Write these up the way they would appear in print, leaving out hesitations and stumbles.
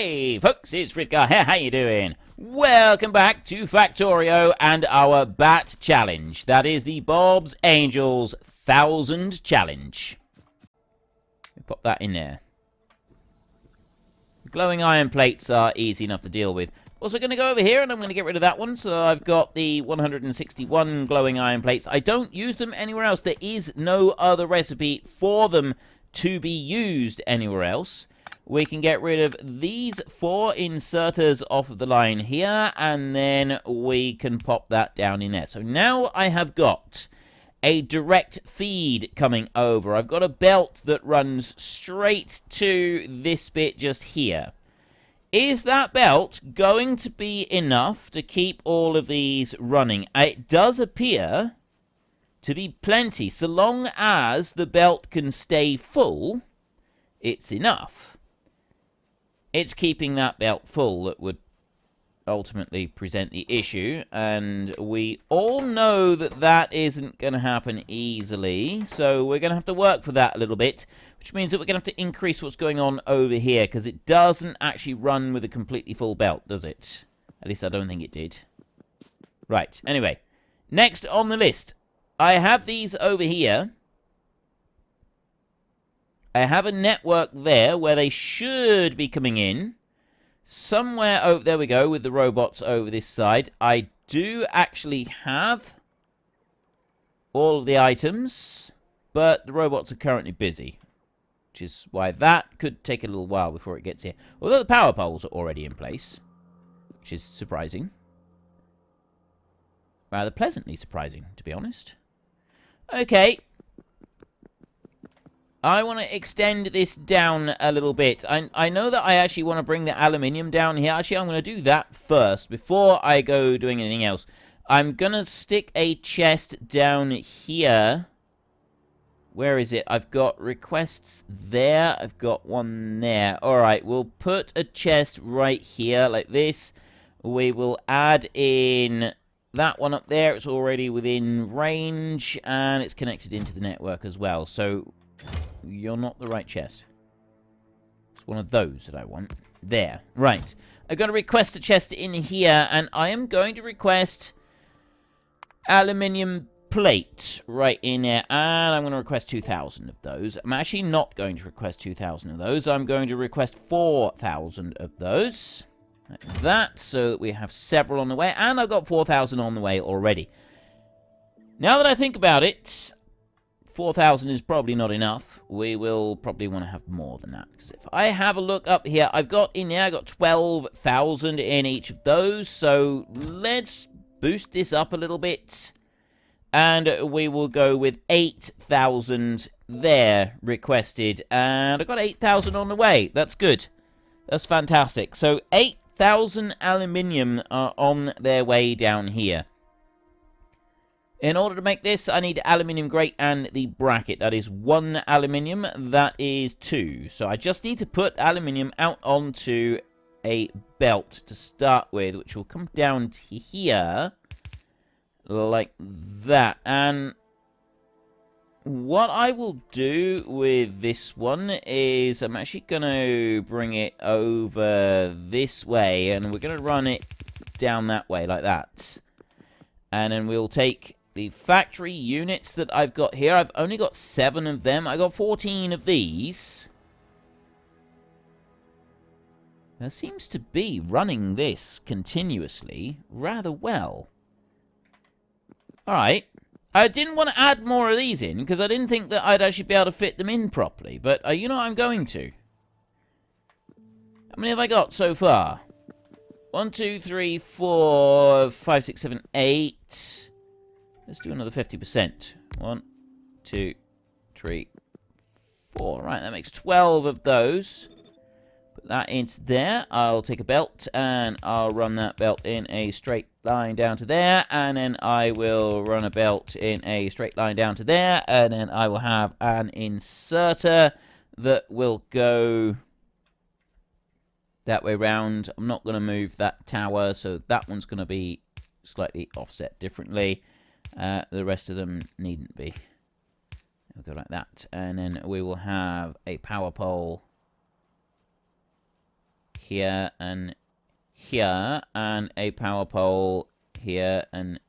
Hey folks, it's Frithgar here, how you doing? Welcome back to Factorio and our Bat Challenge. That is the Bob's Angels 1000 Challenge. Pop that in there. Glowing iron plates are easy enough to deal with. Also going to go over here and I'm going to get rid of that one. So I've got the 161 glowing iron plates. I don't use them anywhere else. There is no other recipe for them to be used anywhere else. We can get rid of these 4 inserters off of the line here, and then we can pop that down in there. So now I have got a direct feed coming over. I've got a belt that runs straight to this bit just here. Is that belt going to be enough to keep all of these running? It does appear to be plenty. So long as the belt can stay full, it's enough. It's keeping that belt full that would ultimately present the issue, and we all know that that isn't going to happen easily, so we're going to have to work for that a little bit, which means that we're going to have to increase what's going on over here, because it doesn't actually run with a completely full belt, does it? At least I don't think it did. Right, anyway, next on the list, I have these over here. I have a network there where they should be coming in. Somewhere over there we go with the robots over this side. I do actually have all of the items, but the robots are currently busy, which is why that could take a little while before it gets here. Although the power poles are already in place, which is surprising. Rather pleasantly surprising, to be honest. Okay. I want to extend this down a little bit. I know that I actually want to bring the aluminium down here. Actually, I'm going to do that first before I go doing anything else. I'm going to stick a chest down here. Where is it? I've got requests there. I've got one there. Alright, we'll put a chest right here like this. We will add in that one up there. It's already within range and it's connected into the network as well. So you're not the right chest. It's one of those that I want. There. Right. I've got to request a chest in here, and I am going to request aluminium plate right in there, and I'm going to request 2,000 of those. I'm actually not going to request 2,000 of those. I'm going to request 4,000 of those. Like that, so that we have several on the way, and I've got 4,000 on the way already. Now that I think about it, 4,000 is probably not enough. We will probably want to have more than that. Because if I have a look up here, I've got in there, I've got 12,000 in each of those. So let's boost this up a little bit. And we will go with 8,000 there requested. And I've got 8,000 on the way. That's good. That's fantastic. So 8,000 aluminium are on their way down here. In order to make this, I need aluminium grate and the bracket. That is 1 aluminium. That is 2. So I just need to put aluminium out onto a belt to start with, which will come down to here like that. And what I will do with this one is I'm actually going to bring it over this way, and we're going to run it down that way like that. And then we'll take the factory units that I've got here. I've only got 7 of them. I got 14 of these. That seems to be running this continuously rather well. Alright. I didn't want to add more of these in because I didn't think that I'd actually be able to fit them in properly. But you know I'm going to. How many have I got so far? 1, 2, 3, 4, 5, 6, 7, 8... Let's do another 50%. 1, 2, 3, 4. Right, that makes 12 of those. Put that into there. I'll take a belt, and I'll run that belt in a straight line down to there. And then I will run a belt in a straight line down to there. And then I will have an inserter that will go that way round. I'm not going to move that tower, so that one's going to be slightly offset differently. The rest of them needn't be. We'll go like that. And then we will have a power pole here and here, and a power pole here and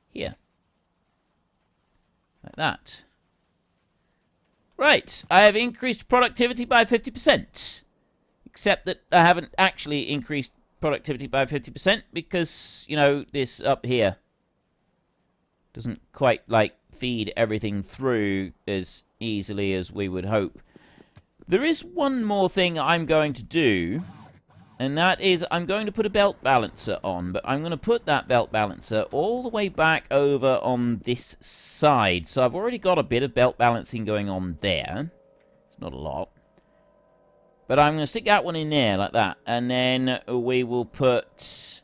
here. Like that. Right, I have increased productivity by 50%. Except that I haven't actually increased productivity by 50% because, you know, this up here doesn't quite, like, feed everything through as easily as we would hope. There is one more thing I'm going to do, and that is I'm going to put a belt balancer on, but I'm going to put that belt balancer all the way back over on this side. So I've already got a bit of belt balancing going on there. It's not a lot. But I'm going to stick that one in there like that, and then we will put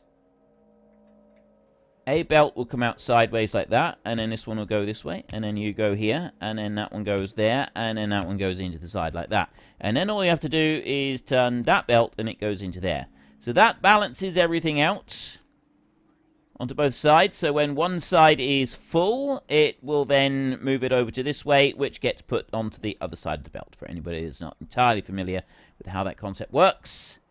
a belt will come out sideways like that, and then this one will go this way, and then you go here, and then that one goes there, and then that one goes into the side like that. And then all you have to do is turn that belt, and it goes into there. So that balances everything out onto both sides. So when one side is full, it will then move it over to this way, which gets put onto the other side of the belt, for anybody that's not entirely familiar with how that concept works.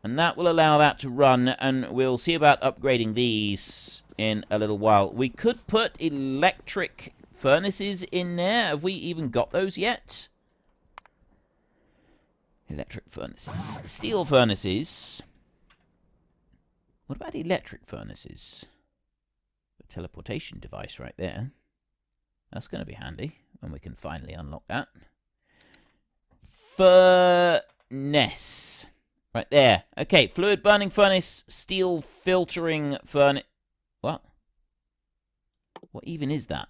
And that will allow that to run, and we'll see about upgrading these in a little while. We could put electric furnaces in there. Have we even got those yet? Electric furnaces. Steel furnaces. What about electric furnaces? A teleportation device right there. That's going to be handy when we can finally unlock that. Furnace. Right there. Okay, fluid burning furnace, steel filtering furnace. What? What even is that?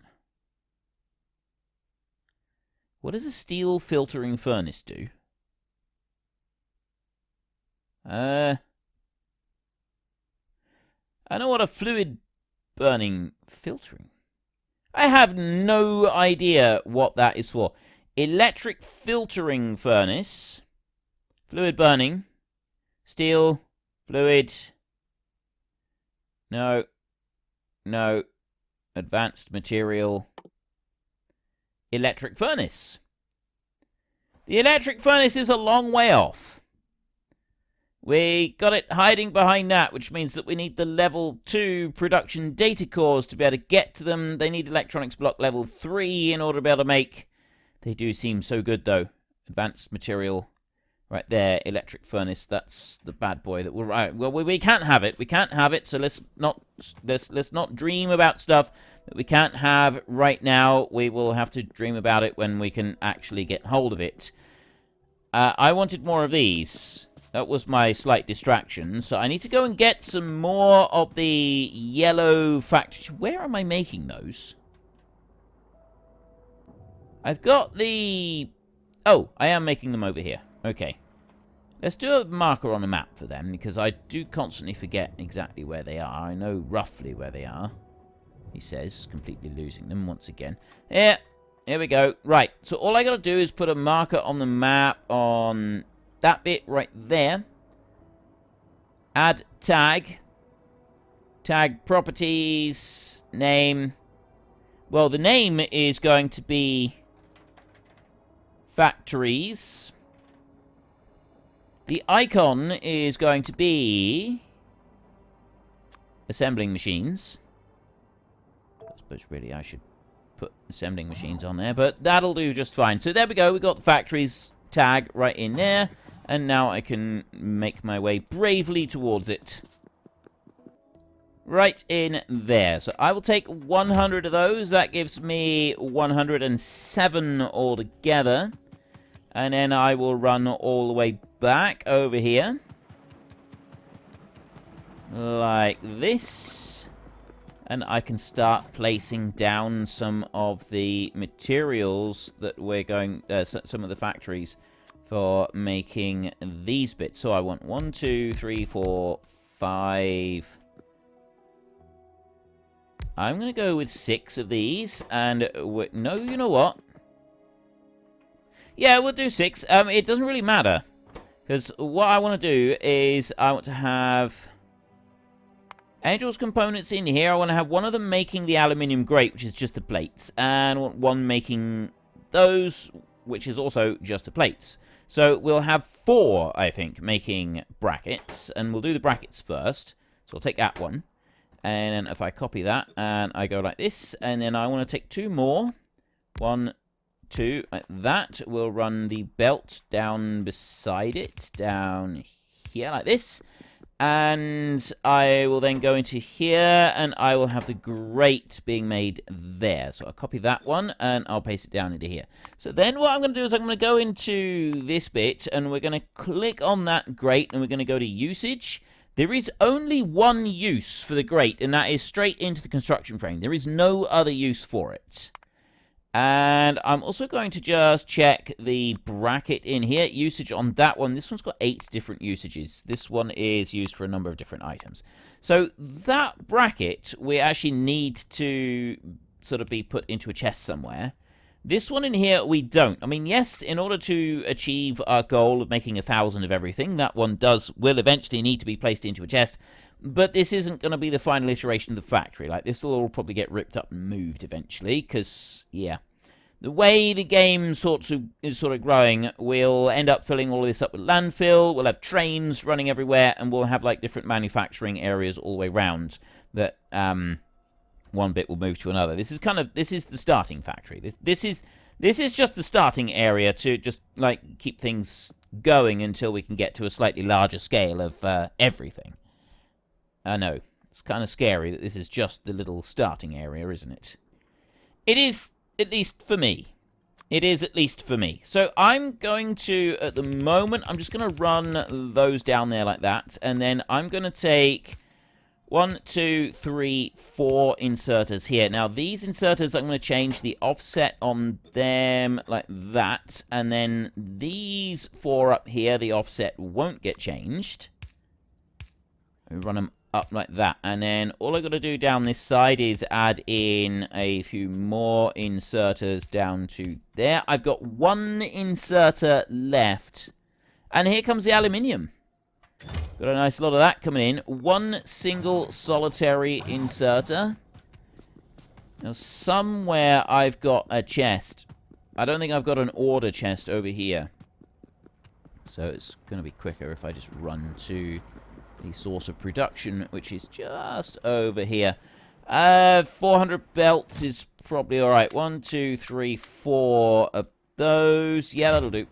What does a steel filtering furnace do? I know what a fluid burning filtering. I have no idea what that is for. Electric filtering furnace. Fluid burning. Steel. Fluid. No. No. Advanced material. Electric furnace. The electric furnace is a long way off. We got it hiding behind that, which means that we need the level 2 production data cores to be able to get to them. They need electronics block level 3 in order to be able to make... They do seem so good, though. Advanced material. Right there, electric furnace. That's the bad boy that we're... Right. Well, we can't have it. We can't have it, so let's not dream about stuff that we can't have right now. We will have to dream about it when we can actually get hold of it. I wanted more of these. That was my slight distraction. So I need to go and get some more of the yellow factory. Where am I making those? I've got the... Oh, I am making them over here. Okay. Let's do a marker on the map for them, because I do constantly forget exactly where they are. I know roughly where they are. He says, completely losing them once again. Yeah, here we go. Right, so all I gotta do is put a marker on the map on that bit right there. Add tag. Tag properties. Name. Well, the name is going to be factories. The icon is going to be assembling machines. I suppose really I should put assembling machines on there, but that'll do just fine. So there we go. We got the factories tag right in there, and now I can make my way bravely towards it. Right in there. So I will take 100 of those. That gives me 107 altogether. And then I will run all the way back over here. Like this. And I can start placing down some of the materials that we're going... some of the factories for making these bits. So I want 1, 2, 3, 4, 5... I'm going to go with 6 of these. And... no, you know what? Yeah, we'll do 6. It doesn't really matter. Because what I want to do is I want to have Angel's components in here. I want to have one of them making the aluminium grate, which is just the plates. And I want one making those which is also just the plates. So we'll have 4, I think, making brackets, and we'll do the brackets first. So I'll take that one, and then if I copy that, and I go like this, and then I want to take 2 more. 1, 2, like that. We'll run the belt down beside it, down here like this. And I will then go into here, and I will have the grate being made there. So I'll copy that one, and I'll paste it down into here. So then what I'm going to do is I'm going to go into this bit, and we're going to click on that grate, and we're going to go to usage. There is only one use for the grate, and that is straight into the construction frame. There is no other use for it. And I'm also going to just check the bracket in here. Usage on that one. This one's got 8 different usages. This one is used for a number of different items. So that bracket, we actually need to sort of be put into a chest somewhere. This one in here, we don't. I mean, yes, in order to achieve our goal of making 1,000 of everything, that one will eventually need to be placed into a chest. But this isn't going to be the final iteration of the factory. Like, this will all probably get ripped up and moved eventually, because, yeah. The way the game is sort of growing, we'll end up filling all of this up with landfill, we'll have trains running everywhere, and we'll have, like, different manufacturing areas all the way around that, one bit will move to another. This is the starting factory. This is just the starting area to just, like, keep things going until we can get to a slightly larger scale of, everything. I know, it's kind of scary that this is just the little starting area, isn't it? It is, at least for me. It is at least for me. So I'm going to, at the moment, I'm just going to run those down there like that. And then I'm going to take 1, 2, 3, 4 inserters here. Now, these inserters, I'm going to change the offset on them like that. And then these 4 up here, the offset won't get changed. We run them up like that, and then all I've got to do down this side is add in a few more inserters down to there. I've got 1 inserter left, and here comes the aluminium. Got a nice lot of that coming in. 1 single solitary inserter. Now somewhere I've got a chest. I don't think I've got an order chest over here, so it's going to be quicker if I just run to the source of production, which is just over here. 400 belts is probably alright. 1, 2, 3, 4 of those. Yeah, that'll do.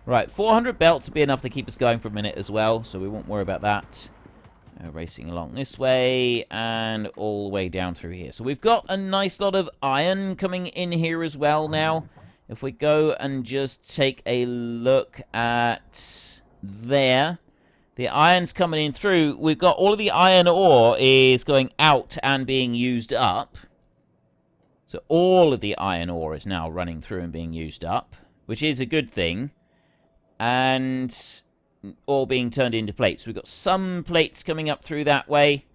Right, 400 belts will be enough to keep us going for a minute as well, so we won't worry about that. Racing along this way, and all the way down through here. So we've got a nice lot of iron coming in here as well now. If we go and just take a look at there, the iron's coming in through. We've got all of the iron ore is going out and being used up. So all of the iron ore is now running through and being used up, which is a good thing. And all being turned into plates. We've got some plates coming up through that way.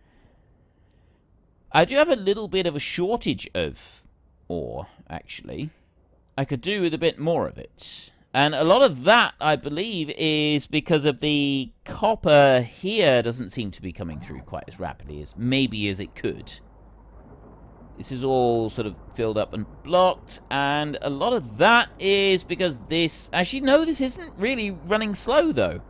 I do have a little bit of a shortage of ore, actually. I could do with a bit more of it. And a lot of that, I believe, is because of the copper here doesn't seem to be coming through quite as rapidly as maybe as it could. This is all sort of filled up and blocked, and a lot of that is because this... Actually, no, this isn't really running slow, though.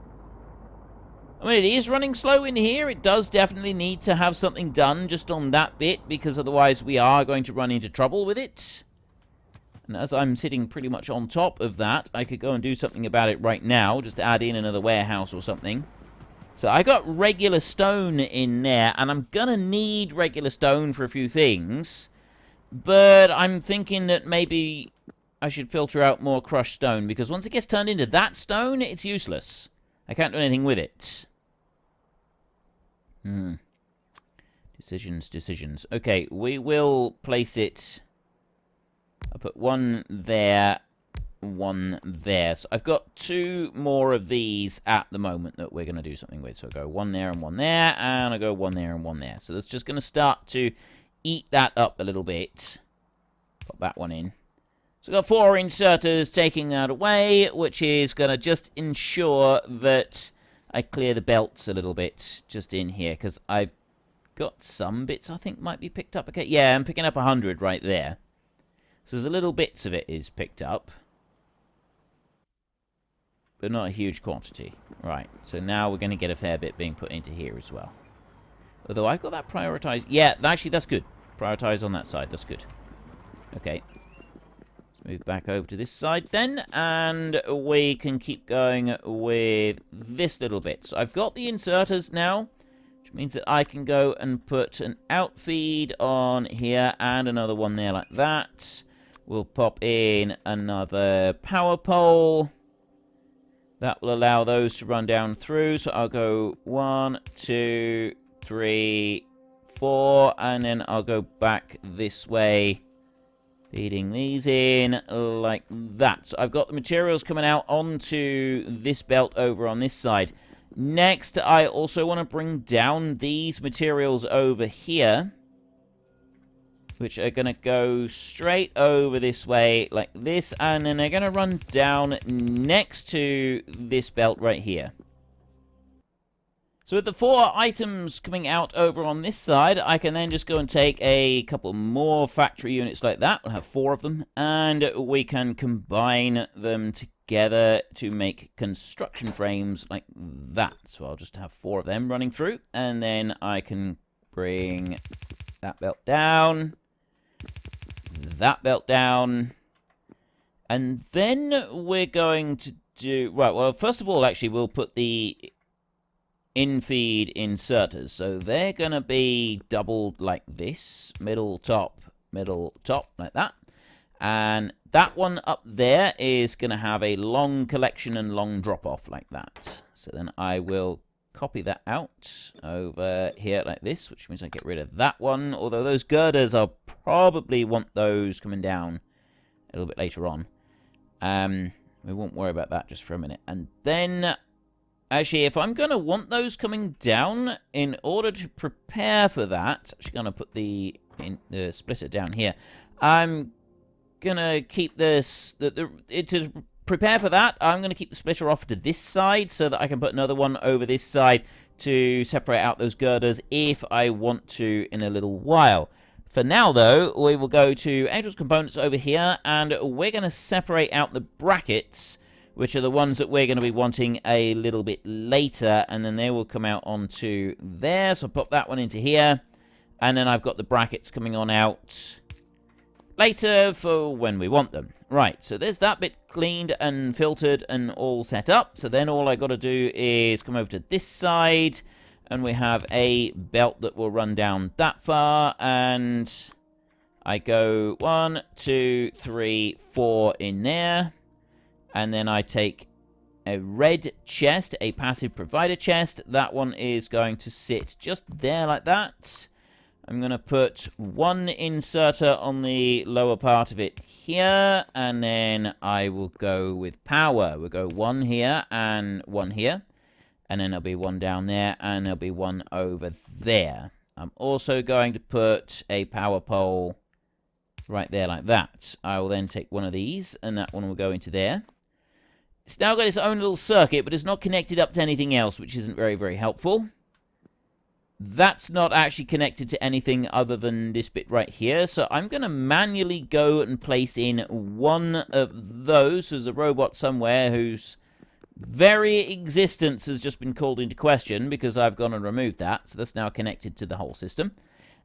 I mean, it is running slow in here. It does definitely need to have something done just on that bit, because otherwise we are going to run into trouble with it. And as I'm sitting pretty much on top of that, I could go and do something about it right now. Just add in another warehouse or something. So I got regular stone in there, and I'm going to need regular stone for a few things. But I'm thinking that maybe I should filter out more crushed stone, because once it gets turned into that stone, it's useless. I can't do anything with it. Decisions. Okay, we will place it... I'll put 1 there, 1 there. So I've got 2 more of these at the moment that we're going to do something with. So I'll go 1 there and 1 there, and I'll go 1 there and 1 there. So that's just going to start to eat that up a little bit. Put that one in. So I've got 4 inserters taking that away, which is going to just ensure that I clear the belts a little bit just in here, because I've got some bits I think might be picked up. Okay, yeah, I'm picking up 100 right there. So there's a little bits of it is picked up. but not a huge quantity. Right, so now we're going to get a fair bit being put into here as well. Although I've got that prioritized. Yeah, actually, that's good. Prioritize on that side. That's good. Okay. Let's move back over to this side then. And we can keep going with this little bit. So I've got the inserters now, which means that I can go and put an outfeed on here and another one there like that. We'll pop in another power pole. That will allow those to run down through. So I'll go 1, 2, 3, 4, and then I'll go back this way, feeding these in like that. So I've got the materials coming out onto this belt over on this side. Next, I also want to bring down these materials over here, which are going to go straight over this way like this, and then they're going to run down next to this belt right here. So with the 4 items coming out over on this side, I can then just go and take a couple more factory units like that. We'll have 4 of them, and we can combine them together to make construction frames like that. So I'll just have 4 of them running through, and then I can bring that belt down, that belt down, and then we're going to do... Right, well, first of all, actually, we'll put the in-feed inserters. So they're going to be doubled like this. Middle, top, like that. And that one up there is going to have a long collection and long drop-off like that. So then I will copy that out over here like this, which means I get rid of that one. Although those girders, I'll probably want those coming down a little bit later on. We won't worry about that just for a minute. And then... Actually, if I'm going to want those coming down, in order to prepare for that, I'm actually going to put the splitter down here. I'm going to keep this... to prepare for that, I'm going to keep the splitter off to this side so that I can put another one over this side to separate out those girders if I want to in a little while. For now, though, we will go to Angel's Components over here, and we're going to separate out the brackets, which are the ones that we're going to be wanting a little bit later, and then they will come out onto there. So I'll pop that one into here, and then I've got the brackets coming on out later for when we want them. Right, so there's that bit cleaned and filtered and all set up. So then all I got to do is come over to this side, and we have a belt that will run down that far, and I go 1, 2, 3, 4 in there. And then I take a red chest, a passive provider chest. That one is going to sit just there like that. I'm going to put 1 inserter on the lower part of it here. And then I will go with power. We'll go 1 here and 1 here. And then there'll be 1 down there and there'll be 1 over there. I'm also going to put a power pole right there like that. I will then take 1 of these and that one will go into there. It's now got its own little circuit, but it's not connected up to anything else, which isn't very, very helpful. That's not actually connected to anything other than this bit right here, so I'm going to manually go and place in 1 of those. There's a robot somewhere whose very existence has just been called into question because I've gone and removed that, so that's now connected to the whole system.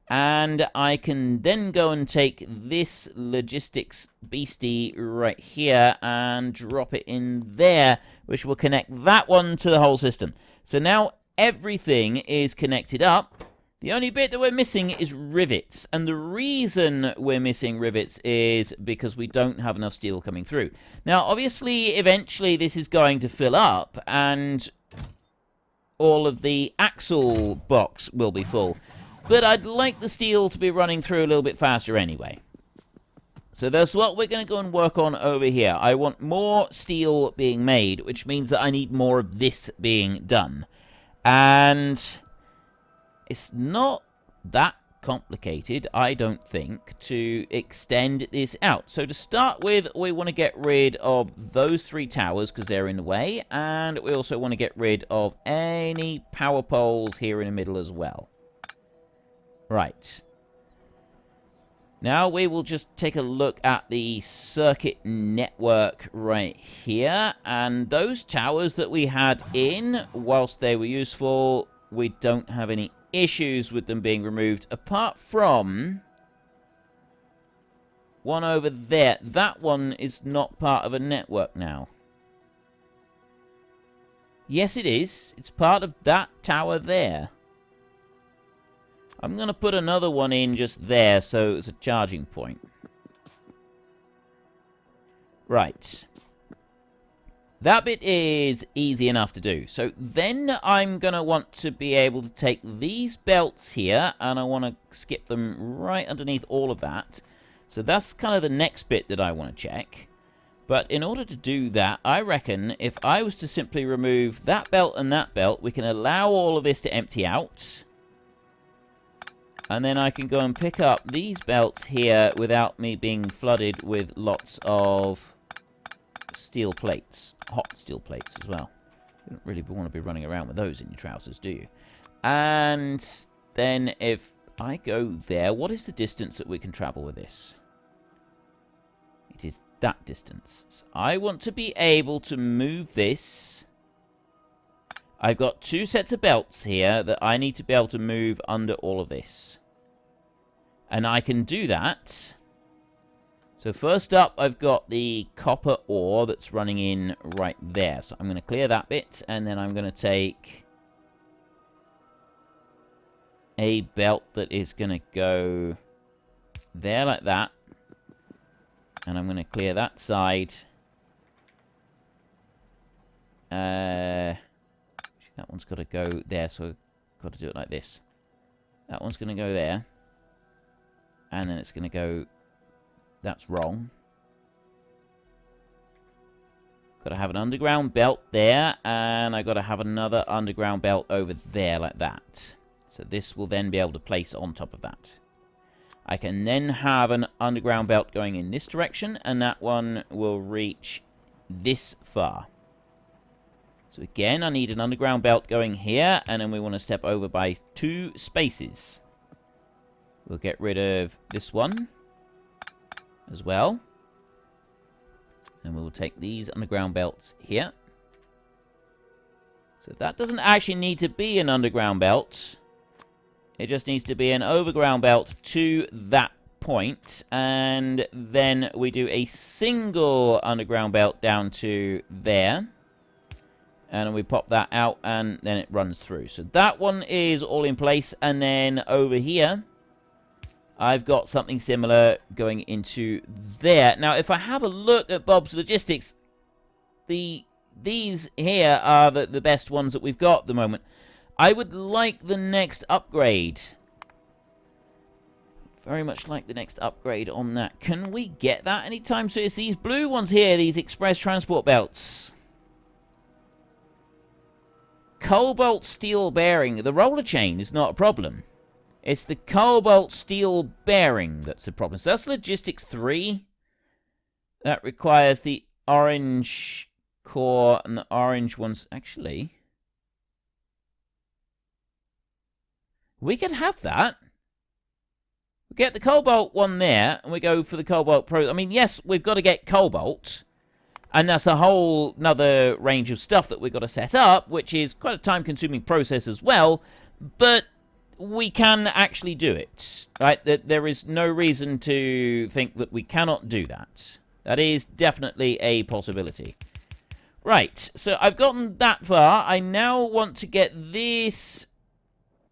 And I can then go and take this logistics beastie right here and drop it in there, which will connect that one to the whole system. So now everything is connected up. The only bit that we're missing is rivets. And the reason we're missing rivets is because we don't have enough steel coming through. Now, obviously, eventually this is going to fill up and all of the axle box will be full. But I'd like the steel to be running through a little bit faster anyway. So that's what we're going to go and work on over here. I want more steel being made, which means that I need more of this being done. And it's not that complicated, I don't think, to extend this out. So to start with, we want to get rid of those 3 towers because they're in the way. And we also want to get rid of any power poles here in the middle as well. Right. Now we will just take a look at the circuit network right here. And those towers that we had in, whilst they were useful, we don't have any issues with them being removed. Apart from one over there. That one is not part of a network now. Yes, it is. It's part of that tower there. I'm going to put another one in just there, so it's a charging point. Right. That bit is easy enough to do. So then I'm going to want to be able to take these belts here, and I want to skip them right underneath all of that. So that's kind of the next bit that I want to check. But in order to do that, I reckon if I was to simply remove that belt and that belt, we can allow all of this to empty out. And then I can go and pick up these belts here without me being flooded with lots of steel plates. Hot steel plates as well. You don't really want to be running around with those in your trousers, do you? And then if I go there, what is the distance that we can travel with this? It is that distance. So I want to be able to move this. I've got two sets of belts here that I need to be able to move under all of this. And I can do that. So first up, I've got the copper ore that's running in right there. So I'm going to clear that bit, and then I'm going to take a belt that is going to go there like that. And I'm going to clear that side. That one's got to go there, so I've got to do it like this. That one's going to go there. And then it's going to go... That's wrong. Got to have an underground belt there, and I got to have another underground belt over there like that. So this will then be able to place on top of that. I can then have an underground belt going in this direction, and that one will reach this far. So again, I need an underground belt going here, and then we want to step over by 2 spaces. We'll get rid of this one as well. And we'll take these underground belts here. So that doesn't actually need to be an underground belt. It just needs to be an overground belt to that point. And then we do a single underground belt down to there. And we pop that out, and then it runs through. So that one is all in place. And then over here, I've got something similar going into there. Now, if I have a look at Bob's Logistics, these here are the best ones that we've got at the moment. I would like the next upgrade. Very much like the next upgrade on that. Can we get that anytime soon? It's these blue ones here, these express transport belts. Cobalt steel bearing. The roller chain is not a problem. It's the cobalt steel bearing that's the problem. So that's Logistics 3. That requires the orange core and the orange ones. Actually, we could have that. We get the cobalt one there, and we go for the cobalt pro. I mean, yes, we've got to get cobalt. And that's a whole nother range of stuff that we've got to set up, which is quite a time-consuming process as well. But we can actually do it, right? There is no reason to think that we cannot do that. That is definitely a possibility. Right, so I've gotten that far. I now want to get this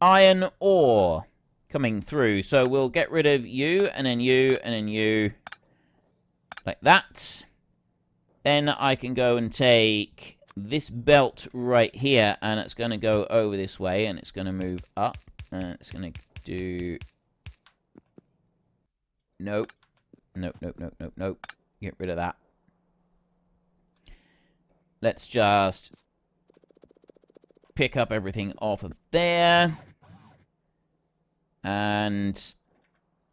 iron ore coming through. So we'll get rid of you, and then you, and then you, like that. Then I can go and take this belt right here, and it's going to go over this way, and it's going to move up. It's going to do... Nope. Nope, nope, nope, nope, nope. Get rid of that. Let's just pick up everything off of there. And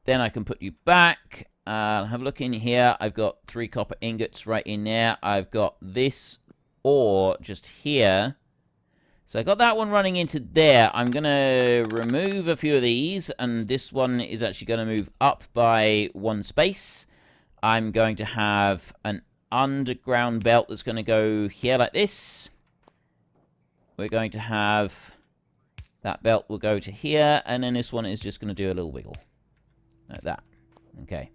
then I can put you back. Have a look in here. I've got 3 copper ingots right in there. I've got this ore just here. So I got that one running into there. I'm going to remove a few of these, and this one is actually going to move up by 1 space. I'm going to have an underground belt that's going to go here like this. We're going to have that belt will go to here, and then this one is just going to do a little wiggle. Like that. Okay.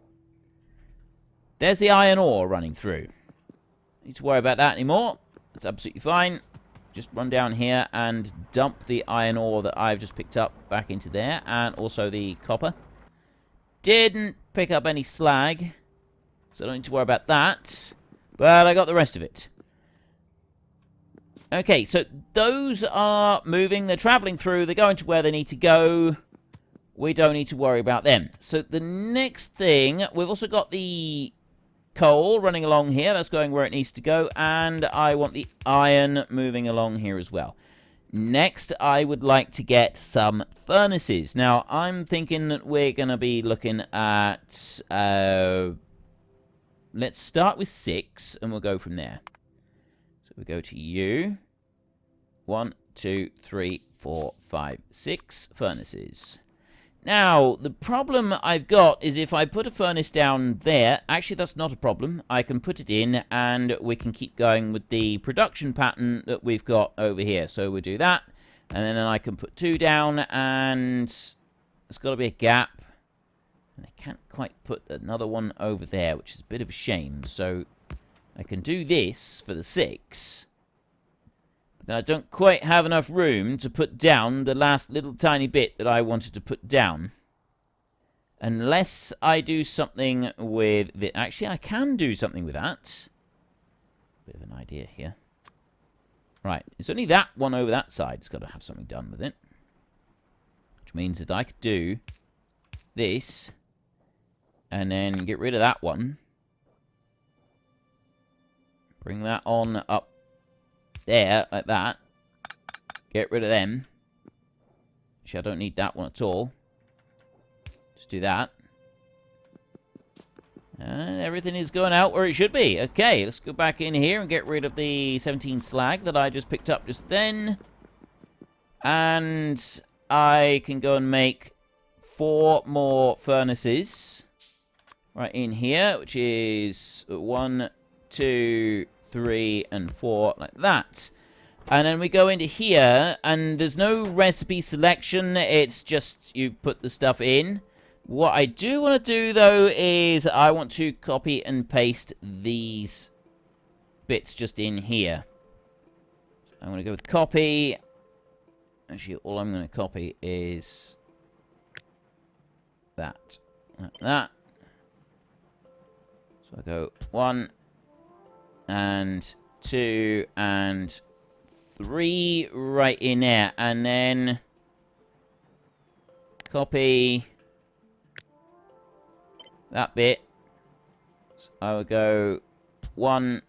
There's the iron ore running through. Don't need to worry about that anymore. That's absolutely fine. Just run down here and dump the iron ore that I've just picked up back into there, and also the copper. Didn't pick up any slag, so I don't need to worry about that. But I got the rest of it. Okay, so those are moving. They're traveling through. They're going to where they need to go. We don't need to worry about them. So the next thing, we've also got the coal running along here. That's going where it needs to go. And I want the iron moving along here as well. Next, I would like to get some furnaces. Now, I'm thinking that we're going to be looking at... let's start with 6, and we'll go from there. So we go to you. 1, 2, 3, 4, 5, 6 furnaces. Now, the problem I've got is if I put a furnace down there, actually that's not a problem. I can put it in and we can keep going with the production pattern that we've got over here. So we'll do that, and then I can put 2 down, and there's got to be a gap. And I can't quite put another one over there, which is a bit of a shame. So I can do this for the 6. But then I don't quite have enough room to put down the last little tiny bit that I wanted to put down. Unless I do something with it. Actually, I can do something with that. Bit of an idea here. Right, it's only that one over that side. It's got to have something done with it. Which means that I could do this. And then get rid of that one. Bring that on up there, like that. Get rid of them. Actually, I don't need that one at all. Just do that. And everything is going out where it should be. Okay, let's go back in here and get rid of the 17 slag that I just picked up just then. And I can go and make 4 more furnaces. Right in here, which is 1, 2, 3, and 4, like that. And then we go into here, and there's no recipe selection. It's just you put the stuff in. What I do want to do, though, is I want to copy and paste these bits just in here. So I'm going to go with copy. Actually, all I'm going to copy is that. Like that. So I go 1, and 2, and 3 right in there. And then copy that bit. So I will go 1,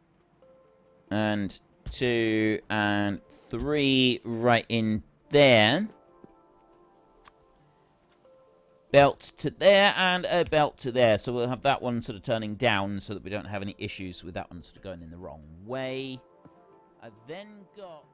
and 2, and 3 right in there. Belt to there, and a belt to there. So we'll have that one sort of turning down so that we don't have any issues with that one sort of going in the wrong way. I've then got...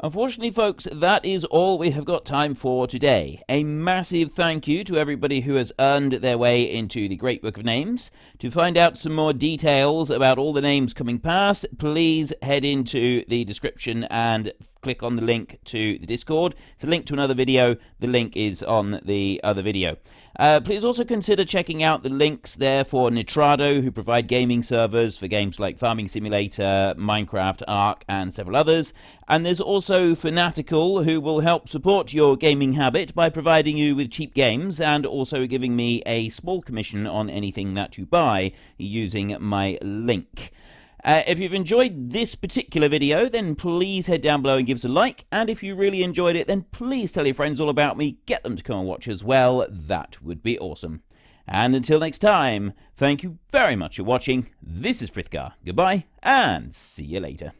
Unfortunately, folks, that is all we have got time for today. A massive thank you to everybody who has earned their way into the Great Book of Names. To find out some more details about all the names coming past, please head into the description and click on the link to the Discord. It's a link to another video. The link is on the other video. Please also consider checking out the links there for Nitrado, who provide gaming servers for games like Farming Simulator, Minecraft, Ark, and several others. And there's also Fanatical, who will help support your gaming habit by providing you with cheap games and also giving me a small commission on anything that you buy using my link. If you've enjoyed this particular video, then please head down below and give us a like. And if you really enjoyed it, then please tell your friends all about me. Get them to come and watch as well. That would be awesome. And until next time, thank you very much for watching. This is Frithgar. Goodbye, and see you later.